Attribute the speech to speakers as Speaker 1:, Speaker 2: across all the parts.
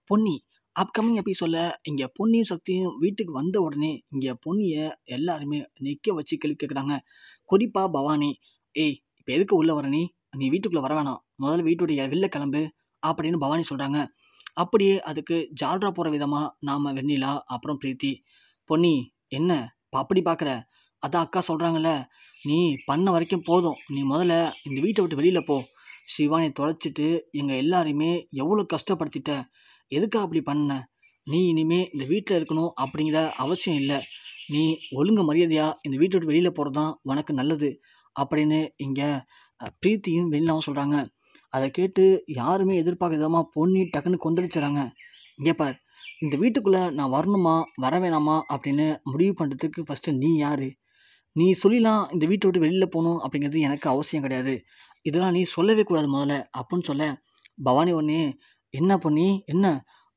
Speaker 1: Ponni upcoming எபிசோடில் இங்கே பொன்னியும் சக்தியும் வீட்டுக்கு வந்த உடனே இங்கே பொன்னியை எல்லாருமே நிற்க வச்சு கேள்வி கேட்குறாங்க. குறிப்பாக பவானி, ஏய் இப்போ எதுக்கு உள்ளே வர நீ வீட்டுக்குள்ளே வர வேணாம், முதல்ல வீட்டுடைய வெளில கிளம்பு அப்படின்னு பவானி சொல்கிறாங்க. அப்படியே அதுக்கு ஜால்ரா போகிற விதமாக நாம் வெண்ணிலா அப்புறம் பிரீத்தி, பொன்னி என்ன அப்படி பார்க்குற, அதான் அக்கா சொல்கிறாங்கல்ல, நீ பண்ண வரைக்கும் போதும், நீ முதல்ல இந்த வீட்டை விட்டு வெளியில் போ, சிவானி தொலைச்சிட்டு எங்கள் எல்லாரையுமே எவ்வளோ கஷ்டப்படுத்திட்ட, எதுக்கா அப்படி பண்ண, நீ இனிமே இந்த வீட்டில் இருக்கணும் அப்படிங்கிற அவசியம் இல்லை, நீ ஒழுங்கு மரியாதையாக இந்த வீட்டை விட்டு வெளியில் போகிறது தான் உனக்கு நல்லது அப்படின்னு இங்கே பிரீத்தியும் வெளியிலாவும் சொல்கிறாங்க. அதை கேட்டு யாருமே எதிர்பார்க்க விதமாக பொன்னி டக்குன்னு கொந்தளிச்சுறாங்க. இங்கே பார், இந்த வீட்டுக்குள்ளே நான் வரணுமா வர வேணாமா அப்படின்னு முடிவு பண்ணுறதுக்கு ஃபஸ்ட்டு நீ யார், நீ சொல்லிலாம் இந்த வீட்டை விட்டு வெளியில் போகணும் அப்படிங்கிறது எனக்கு அவசியம் கிடையாது, இதெல்லாம் நீ சொல்லவே கூடாது முதல்ல அப்படின்னு சொல்ல, பவானி ஒன்றே என்ன பொன்னி என்ன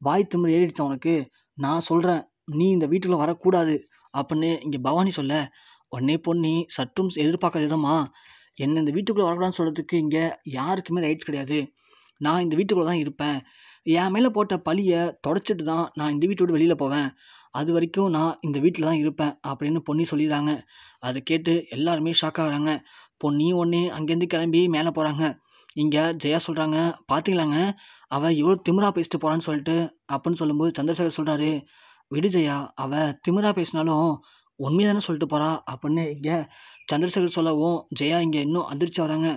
Speaker 1: வாய் திமிரு ஏறிடுச்சா உனக்கு, நான் சொல்கிறேன் நீ இந்த வீட்டுக்குள்ளே வரக்கூடாது அப்படின்னு இங்கே பவானி சொல்ல, உடனே பொன்னி சற்றும் எதிர்பார்க்காத விதமா என்ன இந்த வீட்டுக்குள்ளே வரக்கூடாதுன்னு சொல்கிறதுக்கு இங்கே யாருக்குமே ரைட்ஸ் கிடையாது, நான் இந்த வீட்டுக்குள்ளே தான் இருப்பேன், என் மேலே போட்ட பழியை தொடச்சிட்டு தான் நான் இந்த வீட்டை விட்டு வெளியில் போவேன், அது வரைக்கும் நான் இந்த வீட்டில் தான் இருப்பேன் அப்படின்னு பொன்னி சொல்லிடுறாங்க. அதை கேட்டு எல்லாருமே ஷாக் ஆகுறாங்க. பொன்னியும் ஒன்றே அங்கேருந்து கிளம்பி மேலே போகிறாங்க. இங்கே ஜெயா சொல்கிறாங்க, பார்த்தீங்களாங்க அவள் இவ்வளோ திமிரா பேசிட்டு போகிறான்னு சொல்லிட்டு அப்படின்னு சொல்லும்போது சந்திரசேகர் சொல்கிறாரு, விடு ஜெயா, அவள் திமிரா பேசினாலும் உண்மையை தானே சொல்லிட்டு போகிறா அப்படின்னு இங்கே சந்திரசேகர் சொல்லவும் ஜெயா இங்கே இன்னும் அதிர்ச்சி வராங்க.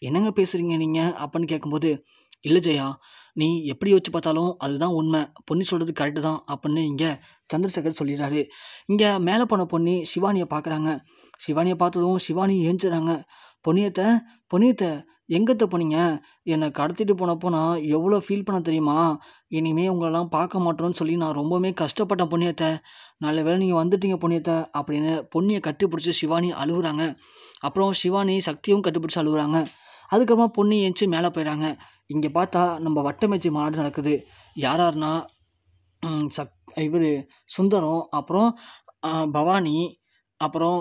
Speaker 1: என்னங்க பேசுகிறீங்க நீங்கள் அப்படின்னு கேட்கும்போது, இல்லை ஜெயா, நீ எப்படி யோசிச்சு பார்த்தாலும் அதுதான் உண்மை, பொன்னி சொல்கிறது கரெக்டு தான் அப்படின்னு இங்கே சந்திரசேகர் சொல்லிடுறாரு. இங்கே மேலே போன பொன்னி சிவானியை பார்க்குறாங்க. சிவானியை பார்த்ததும் சிவானி ஏஞ்சுறாங்க. பொன்னியத்தை எங்கத்த போனீங்க, என்னை கடத்திட்டு போனப்போ நான் எவ்வளோ ஃபீல் பண்ண தெரியுமா, இனிமேல் உங்களெல்லாம் பார்க்க மாட்டோன்னு சொல்லி நான் ரொம்பவுமே கஷ்டப்பட்டேன் பொன்னியத்தை, நல்ல வேளை நீங்கள் வந்துட்டீங்க பொன்னியத்தை அப்படின்னு பொன்னியை கட்டிப்பிடிச்சி சிவானி அழுகுறாங்க. அப்புறம் சிவானி சக்தியும் கட்டிப்பிடிச்சி அழுகுறாங்க. அதுக்கப்புறமா பொன்னி ஏஞ்சி மேலே போயிடறாங்க. இங்கே பார்த்தா நம்ம வட்டமேஜை மாநாடு நடக்குது. யாருன்னா இவர் சுந்தரம், அப்புறம் பவானி, அப்புறம்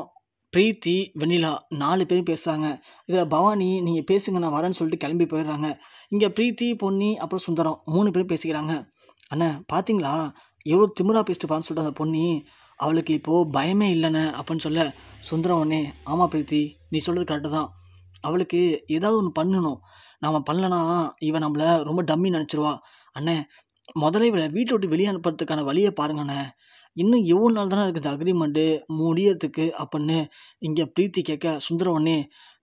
Speaker 1: பிரீத்தி, வெண்ணிலா 4 பேரும் பேசுகிறாங்க. இதில் பவானி நீங்கள் பேசுங்க நான் வரேன்னு சொல்லிட்டு கிளம்பி போயிடுறாங்க. இங்கே பிரீத்தி, பொன்னி, அப்புறம் சுந்தரம் 3 பேரும் பேசிக்கிறாங்க. அண்ணே பார்த்தீங்களா எவ்வளோ திமிரா பேசிட்டு பான்னு சொல்லிட்டு அந்த பொன்னி, அவளுக்கு இப்போது பயமே இல்லைண்ணே அப்படின்னு சொல்ல, சுந்தரம் ஒன்னே ஆமாம் பிரீத்தி, நீ சொல்கிறது கரெக்டு தான், அவளுக்கு ஏதாவது ஒன்று பண்ணணும், நாம் பண்ணலனா இவன் நம்மளை ரொம்ப டம்மி நினச்சிருவா, அண்ணே முதல்ல இவளை வீட்டை விட்டு வெளியே அனுப்புறதுக்கான வழியை பாருங்கண்ணே, இன்னும் எவ்வளோ நாள் தானே இருக்குது அக்ரிமெண்ட்டு முடியறதுக்கு அப்படின்னு இங்கே பிரீத்தி கேட்க, சுந்தரம் ஒன்னே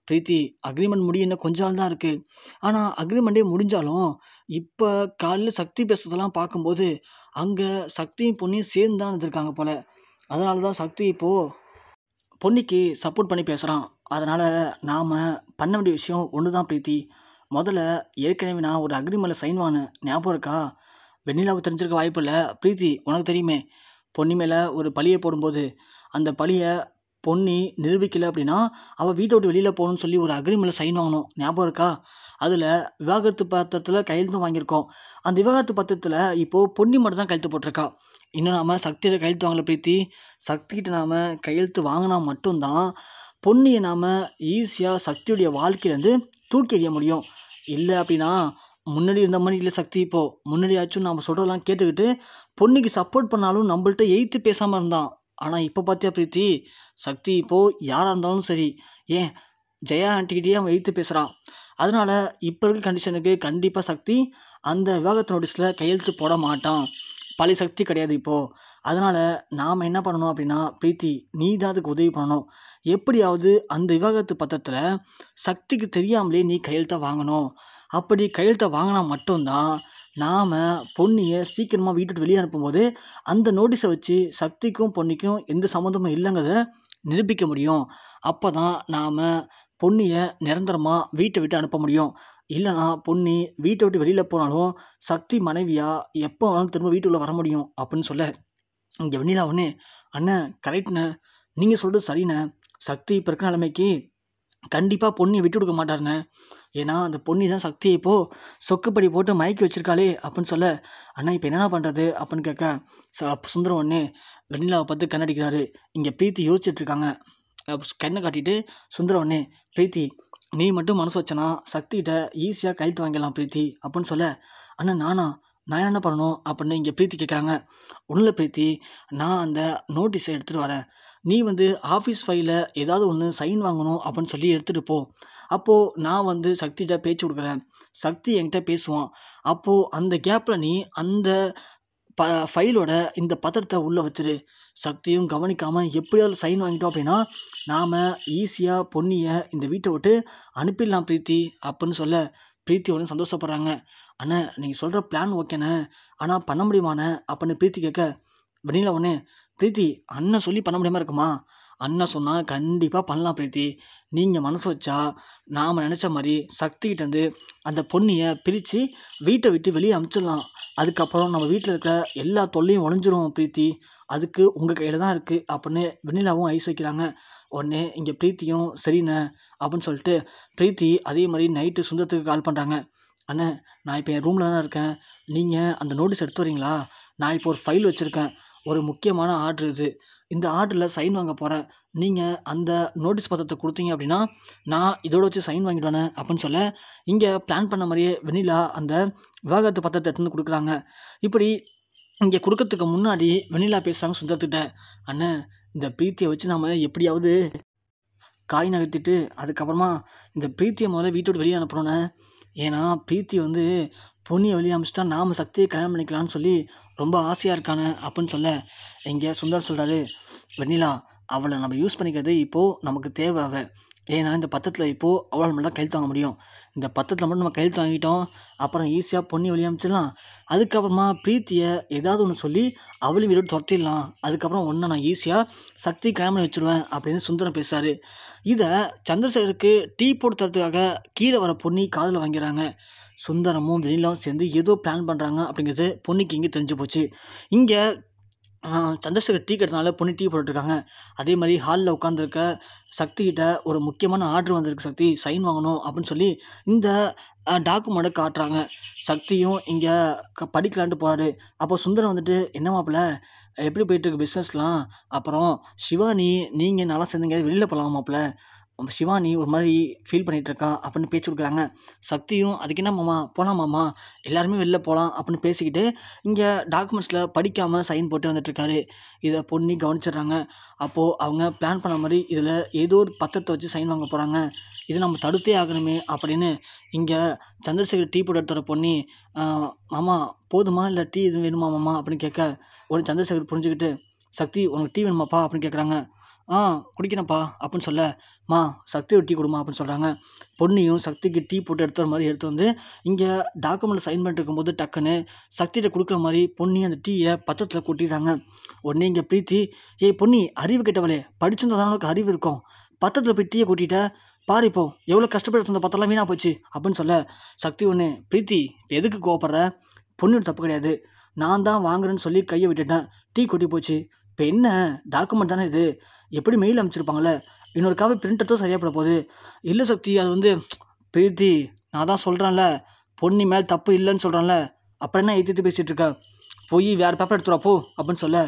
Speaker 1: பிரீத்தி அக்ரிமெண்ட் முடிய இன்னும் கொஞ்ச நாள் தான் இருக்குது, ஆனால் அக்ரிமெண்ட்டே முடிஞ்சாலும் இப்போ காலையில் சக்தி பேசுறதெல்லாம் பார்க்கும்போது அங்கே சக்தியும் பொன்னியும் சேர்ந்து தான் இருந்திருக்காங்க போல், அதனால தான் சக்தி இப்போது பொன்னிக்கு சப்போர்ட் பண்ணி பேசுகிறான், அதனால் நாம் பண்ண வேண்டிய விஷயம் ஒன்று தான் பிரீத்தி, முதல்ல ஏற்கனவே நான் ஒரு அக்ரிமெண்ட்டில் சைன் வாங்கினேன் ஞாபகம் இருக்கா, வெண்ணிலாவுக்கு தெரிஞ்சிருக்க வாய்ப்பு இல்லை, பிரீத்தி உனக்கு தெரியுமே, பொன்னி மேலே ஒரு பழியை போடும்போது அந்த பழியை பொன்னி நிரூபிக்கலை அப்படின்னா அவள் வீட்டை விட்டு வெளியில் போகணும்னு சொல்லி ஒரு அக்ரிமெண்ட்டில் சைன் வாங்கணும் ஞாபகம் இருக்கா, அதில் விவாகரத்து பத்திரத்தில் கையெழுத்து வாங்கியிருக்கோம், அந்த விவாகரத்து பத்திரத்தில் இப்போது பொன்னி மட்டும் தான் கையெழுத்து போட்டிருக்கா, இன்னும் நாம் சக்தியில் கையெழுத்து வாங்கலை பிரீத்தி, சக்திகிட்ட நாம் கையெழுத்து வாங்கினா மட்டும்தான் பொன்னியை நாம் ஈஸியாக சக்தியுடைய வாழ்க்கையிலேருந்து தூக்கி எறிய முடியும், இல்லை அப்படின்னா முன்னாடி இருந்த மாதிரி இல்லை சக்தி, இப்போது முன்னாடியாச்சும் நம்ம சொல்கிறதெல்லாம் கேட்டுக்கிட்டு பொன்னிக்கு சப்போர்ட் பண்ணாலும் நம்மள்ட்ட எய்த்து பேசாமல் இருந்தான், ஆனால் இப்போ பார்த்தியா பிரீத்தி, சக்தி இப்போது யாராக இருந்தாலும் சரி, ஏன் ஜெயா ஆண்டிக்கிட்டே அவன் எய்த்து பேசுகிறான், அதனால் இப்போ இருக்க கண்டிஷனுக்கு கண்டிப்பாக சக்தி அந்த விவாகரத்து நோட்டீஸில் கையெழுத்து போட மாட்டான், பழைய சக்தி கிடையாது இப்போது, அதனால் நாம் என்ன பண்ணணும் அப்படின்னா பிரீத்தி நீ தான் அதுக்கு உதவி பண்ணணும், எப்படியாவது அந்த விவாகரத்து பத்திரத்தில் சக்திக்கு தெரியாமலே நீ கையெழுத்தை வாங்கணும், அப்படி கையெழுத்தை வாங்கினா மட்டும்தான் நாம் பொன்னியை சீக்கிரமாக வீட்டுக்கு வெளியே அனுப்பும்போது அந்த நோட்டீஸை வச்சு சக்திக்கும் பொன்னிக்கும் எந்த சம்மந்தமும் இல்லைங்கிறத நிரூபிக்க முடியும், அப்போ தான் நாம் பொன்னியை நிரந்தரமாக வீட்டை விட்டு அனுப்ப முடியும், இல்லைனா பொன்னி வீட்டை விட்டு வெளியில் போனாலும் சக்தி மனைவியாக எப்போ வேணாலும் திரும்ப வீட்டுக்குள்ளே வர முடியும் அப்படின்னு சொல்ல, இங்கே வெண்ணிலா ஒன்று அண்ணன் கரெக்ட்ண்ணே, நீங்கள் சொல்கிறது சரிண்ணே, சக்தி இப்போ இருக்கிற நிலைமைக்கு கண்டிப்பாக பொன்னியை விட்டு கொடுக்க மாட்டாருண்ணே, ஏன்னா அந்த பொன்னி தான் சக்தியை இப்போது சொக்குப்படி போட்டு மயக்கி வச்சிருக்காளே அப்படின்னு சொல்ல, அண்ணா இப்போ என்னென்ன பண்ணுறது அப்படின்னு கேட்க, சுந்தரம் ஒன்று வெண்ணிலாவை பார்த்து கண்ணடிக்கிறாரு. இங்கே பிரீத்தி யோசிச்சுட்ருக்காங்க. கண்ணை காட்டிட்டு சுந்தரம் ஒன்று பிரீத்தி நீ மட்டும் மனசு வச்சனா சக்திகிட்ட ஈஸியாக கையெழுத்து வாங்கிடலாம் பிரீத்தி அப்படின்னு சொல்ல, அண்ணா நான் என்ன பண்ணணும் அப்படின்னு இங்கே பிரீத்தி கேட்குறாங்க. ஒன்றும் இல்லை பிரீத்தி, நான் அந்த நோட்டீஸை எடுத்துகிட்டு வரேன். நீ வந்து ஆஃபீஸ் ஃபைலில் ஏதாவது ஒன்று சைன் வாங்கணும் அப்படின்னு சொல்லி எடுத்துகிட்டு போ. அப்போது நான் வந்து சக்திகிட்ட பேச்சு கொடுக்குறேன். சக்தி என்கிட்ட பேசுவான். அப்போது அந்த கேப்பில் நீ அந்த ஃபைலோட இந்த பத்திரத்தை உள்ளே வச்சிரு. சக்தியும் கவனிக்காமல் எப்படியாவது சைன் வாங்கிட்டோம் அப்படின்னா நாம் ஈஸியாக பொன்னியை இந்த வீட்டை விட்டு அனுப்பிடலாம் பிரீத்தி அப்படின்னு சொல்ல, பிரீத்தி உடனே சந்தோஷப்படுறாங்க. அண்ணே, நீங்கள் சொல்கிற பிளான் ஓகேண்ணே, ஆனால் பண்ண முடியுமாண்ணே அப்படின்னு பிரீத்தி கேட்க, வெண்ணிலா உடனே, பிரீத்தி அண்ணன் சொல்லி பண்ண முடியாமல் இருக்குமா? அண்ணன் சொன்னால் கண்டிப்பாக பண்ணலாம் பிரீத்தி. நீங்கள் மனசு வச்சா நாம் நினச்ச மாதிரி சக்திகிட்டேருந்து அந்த பொன்னியை பிரித்து வீட்டை விட்டு வெளியே அனுப்பிச்சிடலாம். அதுக்கப்புறம் நம்ம வீட்டில் இருக்கிற எல்லா தொல்லையும் உடஞ்சிரும் பிரீத்தி. அதுக்கு உங்கள் கையில் தான் இருக்குது அப்படின்னு வெண்ணிலாவும் ஐஸ் வைக்கிறாங்க. உடனே இங்கே பிரீத்தியும் சரிண்ணே அப்படின்னு சொல்லிட்டு பிரீத்தி அதே மாதிரி நைட்டு சுந்தரத்துக்கு கால் பண்ணுறாங்க. அண்ணே, நான் இப்போ என் ரூமில் தானே இருக்கேன். நீங்கள் அந்த நோட்டீஸ் எடுத்து வரீங்களா? நான் இப்போ ஒரு ஃபைல் வச்சுருக்கேன். ஒரு முக்கியமான ஆர்டர் இது. இந்த ஆர்டரில் சைன் வாங்க போகிறேன். நீங்கள் அந்த நோட்டீஸ் பத்திரத்தை கொடுத்தீங்க அப்படின்னா நான் இதோட வச்சு சைன் வாங்கிடுவேண்ணே அப்படின்னு சொல்ல, இங்கே பிளான் பண்ண மாதிரியே வெண்ணிலா அந்த விவாகரத்து பத்திரத்தை எடுத்து வந்து கொடுக்குறாங்க. இப்படி இங்கே கொடுக்கறதுக்கு முன்னாடி வெண்ணிலா பேசுகிறாங்க சுந்தரத்துக்கிட்ட. அண்ணே, இந்த பிரீத்தியை வச்சு நாம் எப்படியாவது காய் நகர்த்திட்டு அதுக்கப்புறமா இந்த பிரீத்தியை முதல்ல வீட்டை விட்டு வெளியே அனுப்பணுண்ணே. ஏன்னா பிரீத்தி வந்து பொன்னியை வெளியே அனுப்பிச்சிட்டா நாம் சக்தியை கல்யாணம் பண்ணிக்கலான்னு சொல்லி ரொம்ப ஆசையாக இருக்கானே அப்படின்னு சொல்ல, இங்கே சுந்தர் சொல்கிறாரு, வெண்ணிலா அவளை நம்ம யூஸ் பண்ணிக்கிறது இப்போது நமக்கு தேவை அவ. ஏன்னா இந்த பத்திரத்தில் இப்போது அவளால் மட்டும் தான் கையெழுத்து வாங்க முடியும். இந்த பத்திரத்தில் மட்டும் நம்ம கையெழுத்து வாங்கிட்டோம், அப்புறம் ஈஸியாக பொன்னியை வெளியே அனுப்பிச்சிடலாம். அதுக்கப்புறமா பிரீத்தியை ஏதாவது ஒன்று சொல்லி அவளையும் வீடு துரத்திடலாம். அதுக்கப்புறம் ஒன்று நான் ஈஸியாக சக்தி கல்யாணம் பண்ணி வச்சுருவேன் அப்படின்னு சுந்தரம் பேசுகிறாரு. இதை சந்திரசேகருக்கு டீ போட்டு தரத்துக்காக கீழே வர பொன்னி காதில் வாங்கிறாங்க. சுந்தரமும் வெண்ணிலாவும் சேர்ந்து ஏதோ பிளான் பண்ணுறாங்க அப்படிங்கிறது பொன்னிக்கு இங்கே தெரிஞ்சு போச்சு. இங்கே சந்திரசேகர் டீ கட்டினால பொண்ணு டீ போட்டுட்ருக்காங்க. அதே மாதிரி ஹாலில் உட்காந்துருக்க சக்திகிட்ட ஒரு முக்கியமான ஆர்டர் வந்திருக்கு, சக்தி சைன் வாங்கணும் அப்படின்னு சொல்லி இந்த டாக்குமெண்ட்டை காட்டுறாங்க. சக்தியும் இங்கே படிக்கலான்ட்டு போகிறாரு. அப்போ சுந்தரம் வந்துட்டு, என்ன மாப்பிள்ள எப்படி போயிட்டுருக்கு பிஸ்னஸ்லாம்? அப்புறம் சிவானி நீங்கள் நல்லா சேர்ந்துங்க வெளியில் போகலாம் மாப்பிள்ள, சிவானி ஒரு மாதிரி ஃபீல் பண்ணிகிட்ருக்கா அப்படின்னு பேச்சு கொடுக்குறாங்க. சக்தியும் அதுக்கு என்ன மாமா போகலாம் மாமா, எல்லாருமே வெளில போகலாம் அப்படின்னு பேசிக்கிட்டு இங்கே டாக்குமெண்ட்ஸில் படிக்காமல் சைன் போட்டு வந்துட்டுருக்காரு. இதை பொன்னி கவனிச்சிடுறாங்க. அப்போது அவங்க பிளான் பண்ண மாதிரி இதில் ஏதோ ஒரு பத்திரத்தை வச்சு சைன் வாங்க போகிறாங்க. இதை நம்ம தடுத்தே ஆகணுமே அப்படின்னு இங்கே சந்திரசேகர் டீ போட்டு எடுத்துகிற பொன்னி, மாமா போதுமா இல்லை டீ எதுவும் வேணுமா மாமா அப்படின்னு கேட்க, உடனே சந்திரசேகர் புரிஞ்சுக்கிட்டு, சக்தி உனக்கு டீ வேணுமாப்பா அப்படின்னு கேட்குறாங்க. குடிக்கிறேன்ப்பா அப்படின்னு சொல்ல, சக்தி ஒரு டீ கொடுமா அப்படின்னு சொல்கிறாங்க. பொன்னியும் சக்திக்கு டீ போட்டு எடுத்துற மாதிரி எடுத்து வந்து இங்கே டாக்குமெண்ட்டில் சைன் பண்ணிட்டு இருக்கும்போது டக்குன்னு சக்திகிட்ட கொடுக்குற மாதிரி பொன்னி அந்த டீயை பத்திரத்தில் கொட்டிடுறாங்க. உடனே இங்கே பிரீத்தி, ஏய் பொன்னி அறிவு கெட்டவளே, படிச்சிருந்தா உனக்கு அறிவு இருக்கும், பத்திரத்தில் போய் டீயை கொட்டிட்ட பாரு, இப்போ எவ்வளோ கஷ்டப்பட்டு அந்த பத்திரம்லாம் வீணாக போச்சு அப்படின்னு சொல்ல, சக்தி ஒன்று, பிரீத்தி இப்போ எதுக்கு கோவப்படுற? பொண்ணு தப்பு கிடையாது, நான் தான் வாங்குறேன்னு சொல்லி கையை விட்டுட்டேன், டீ கொட்டி போச்சு. இப்போ என்ன டாக்குமெண்ட் தானே இது, எப்படி மெயில் அனுப்பிச்சிருப்பாங்களே, இன்னொரு காப்பி பிரிண்ட் எடுத்தால் சரியாக போட போகுது. இல்லை சக்தி, அது வந்து பிரீத்தி நான் தான் சொல்கிறேன்ல, பொன்னி மேலே தப்பு இல்லைன்னு சொல்கிறேன்ல, அப்புறம் என்ன ஏற்றி பேசிகிட்டு இருக்க, போய் வேறு பேப்பர் எடுத்துகிட்டு போ அப்படின்னு சொல்ல,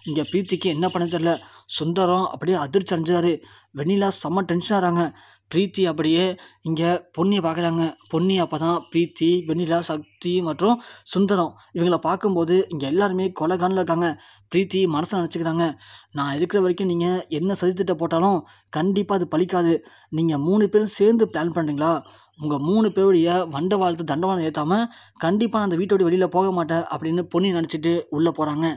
Speaker 1: இங்கே பிரீத்திக்கு என்ன பண்ண தெரில. சுந்தரம் அப்படியே அதிர்ச்சி அடைஞ்சாரு. வெண்ணிலா செம்ம டென்ஷன் ஆகிறாங்க. பிரீத்தி அப்படியே இங்கே பொன்னியை பார்க்குறாங்க. பொன்னி அப்போ தான் பிரீத்தி, வெண்ணிலா, சக்தி மற்றும் சுந்தரம் இவங்களை பார்க்கும்போது இங்கே எல்லாருமே கொலைகானில் இருக்காங்க. பிரீத்தி மனசில் நினச்சிக்கிறாங்க, நான் இருக்கிற வரைக்கும் நீங்கள் என்ன சதித்திட்ட போட்டாலும் கண்டிப்பாக அது பலிக்காது. நீங்கள் 3 பேரும் சேர்ந்து பிளான் பண்ணுறீங்களா? உங்கள் 3 பேருடைய வண்டவாளத்தை தண்டவாளம் ஏற்றாமல் கண்டிப்பாக நான் அந்த வீட்டோட வெளியில் போக மாட்டேன் அப்படின்னு பொன்னி நினச்சிட்டு உள்ளே போகிறாங்க.